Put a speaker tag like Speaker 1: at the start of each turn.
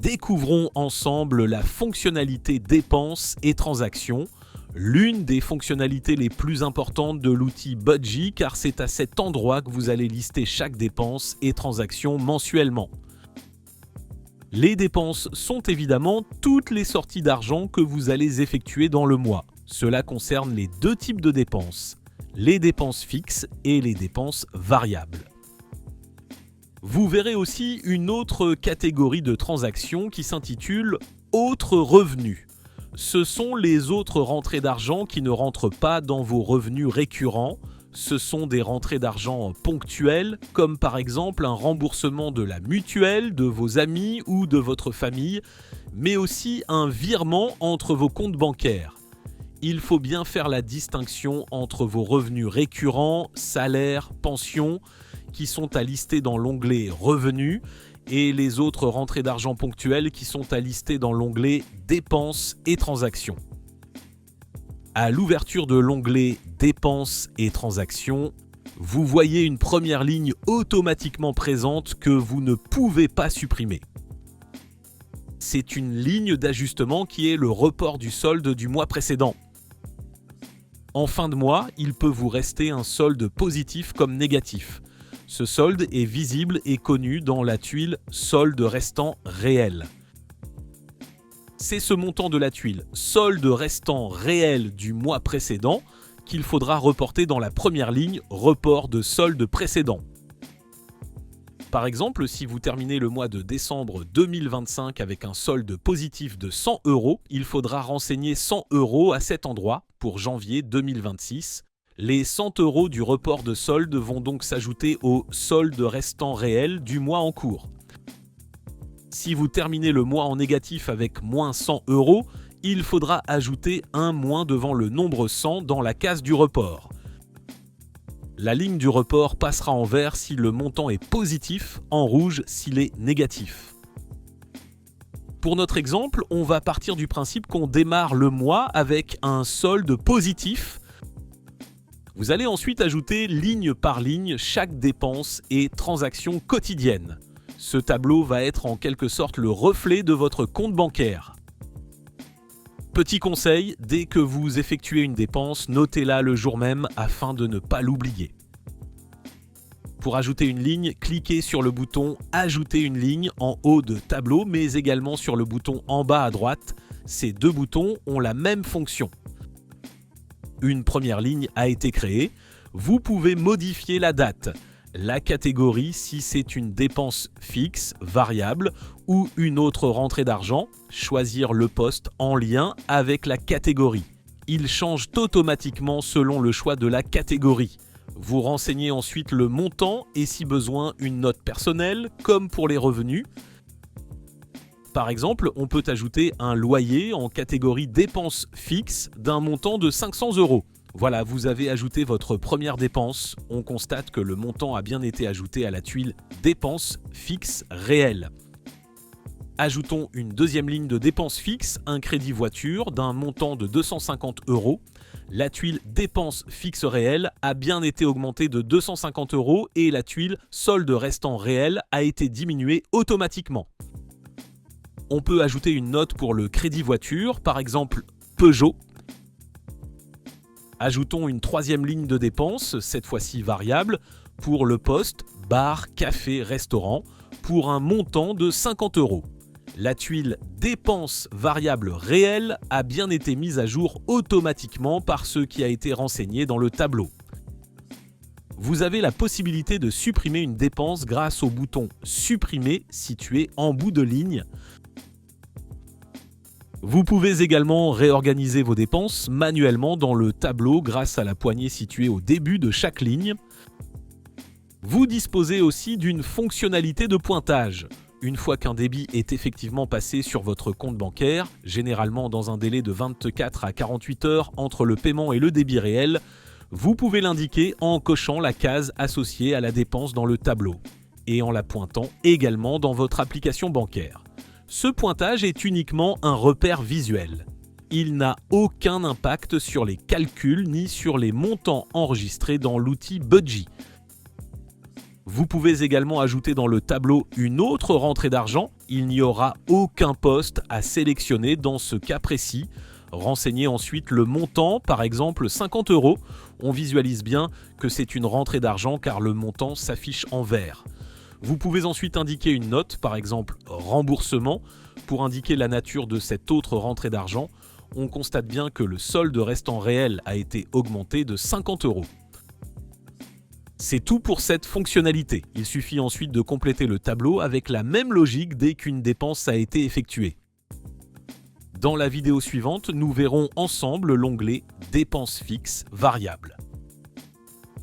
Speaker 1: Découvrons ensemble la fonctionnalité dépenses et transactions, l'une des fonctionnalités les plus importantes de l'outil Budgie car c'est à cet endroit que vous allez lister chaque dépense et transaction mensuellement. Les dépenses sont évidemment toutes les sorties d'argent que vous allez effectuer dans le mois. Cela concerne les deux types de dépenses, les dépenses fixes et les dépenses variables. Vous verrez aussi une autre catégorie de transactions qui s'intitule « Autres revenus ». Ce sont les autres rentrées d'argent qui ne rentrent pas dans vos revenus récurrents. Ce sont des rentrées d'argent ponctuelles, comme par exemple un remboursement de la mutuelle, de vos amis ou de votre famille, mais aussi un virement entre vos comptes bancaires. Il faut bien faire la distinction entre vos revenus récurrents, salaires, pensions, qui sont à lister dans l'onglet « Revenus » et les autres rentrées d'argent ponctuelles qui sont à lister dans l'onglet « Dépenses et transactions ». À l'ouverture de l'onglet « Dépenses et transactions », vous voyez une première ligne automatiquement présente que vous ne pouvez pas supprimer. C'est une ligne d'ajustement qui est le report du solde du mois précédent. En fin de mois, il peut vous rester un solde positif comme négatif. Ce solde est visible et connu dans la tuile « Solde restant réel ». C'est ce montant de la tuile « Solde restant réel du mois précédent » qu'il faudra reporter dans la première ligne « Report de solde précédent ». Par exemple, si vous terminez le mois de décembre 2025 avec un solde positif de 100 €, il faudra renseigner 100 € à cet endroit pour janvier 2026. Les 100 € du report de solde vont donc s'ajouter au solde restant réel du mois en cours. Si vous terminez le mois en négatif avec moins 100 €, il faudra ajouter un moins devant le nombre 100 dans la case du report. La ligne du report passera en vert si le montant est positif, en rouge s'il est négatif. Pour notre exemple, on va partir du principe qu'on démarre le mois avec un solde positif. Vous allez ensuite ajouter ligne par ligne chaque dépense et transaction quotidienne. Ce tableau va être en quelque sorte le reflet de votre compte bancaire. Petit conseil, dès que vous effectuez une dépense, notez-la le jour même afin de ne pas l'oublier. Pour ajouter une ligne, cliquez sur le bouton « Ajouter une ligne » en haut de tableau, mais également sur le bouton en bas à droite. Ces deux boutons ont la même fonction. Une première ligne a été créée. Vous pouvez modifier la date, la catégorie si c'est une dépense fixe, variable ou une autre rentrée d'argent, choisir le poste en lien avec la catégorie. Il change automatiquement selon le choix de la catégorie. Vous renseignez ensuite le montant et si besoin une note personnelle comme pour les revenus. Par exemple, on peut ajouter un loyer en catégorie dépenses fixes d'un montant de 500 €. Voilà, vous avez ajouté votre première dépense. On constate que le montant a bien été ajouté à la tuile « Dépenses fixes réelles ». Ajoutons une deuxième ligne de dépenses fixes, un crédit voiture d'un montant de 250 €. La tuile « Dépenses fixes réelles » a bien été augmentée de 250 € et la tuile « Solde restant réel » a été diminuée automatiquement. On peut ajouter une note pour le crédit voiture, par exemple Peugeot. Ajoutons une troisième ligne de dépenses, cette fois-ci variable, pour le poste, bar, café, restaurant, pour un montant de 50 €. La tuile « Dépenses variables réelles » a bien été mise à jour automatiquement par ce qui a été renseigné dans le tableau. Vous avez la possibilité de supprimer une dépense grâce au bouton « Supprimer » situé en bout de ligne. Vous pouvez également réorganiser vos dépenses manuellement dans le tableau grâce à la poignée située au début de chaque ligne. Vous disposez aussi d'une fonctionnalité de pointage. Une fois qu'un débit est effectivement passé sur votre compte bancaire, généralement dans un délai de 24 à 48 heures entre le paiement et le débit réel, vous pouvez l'indiquer en cochant la case associée à la dépense dans le tableau et en la pointant également dans votre application bancaire. Ce pointage est uniquement un repère visuel. Il n'a aucun impact sur les calculs ni sur les montants enregistrés dans l'outil Budgie. Vous pouvez également ajouter dans le tableau une autre rentrée d'argent. Il n'y aura aucun poste à sélectionner dans ce cas précis. Renseignez ensuite le montant, par exemple 50 €. On visualise bien que c'est une rentrée d'argent car le montant s'affiche en vert. Vous pouvez ensuite indiquer une note, par exemple remboursement, pour indiquer la nature de cette autre rentrée d'argent. On constate bien que le solde restant réel a été augmenté de 50 €. C'est tout pour cette fonctionnalité. Il suffit ensuite de compléter le tableau avec la même logique dès qu'une dépense a été effectuée. Dans la vidéo suivante, nous verrons ensemble l'onglet « Dépenses fixes variables ».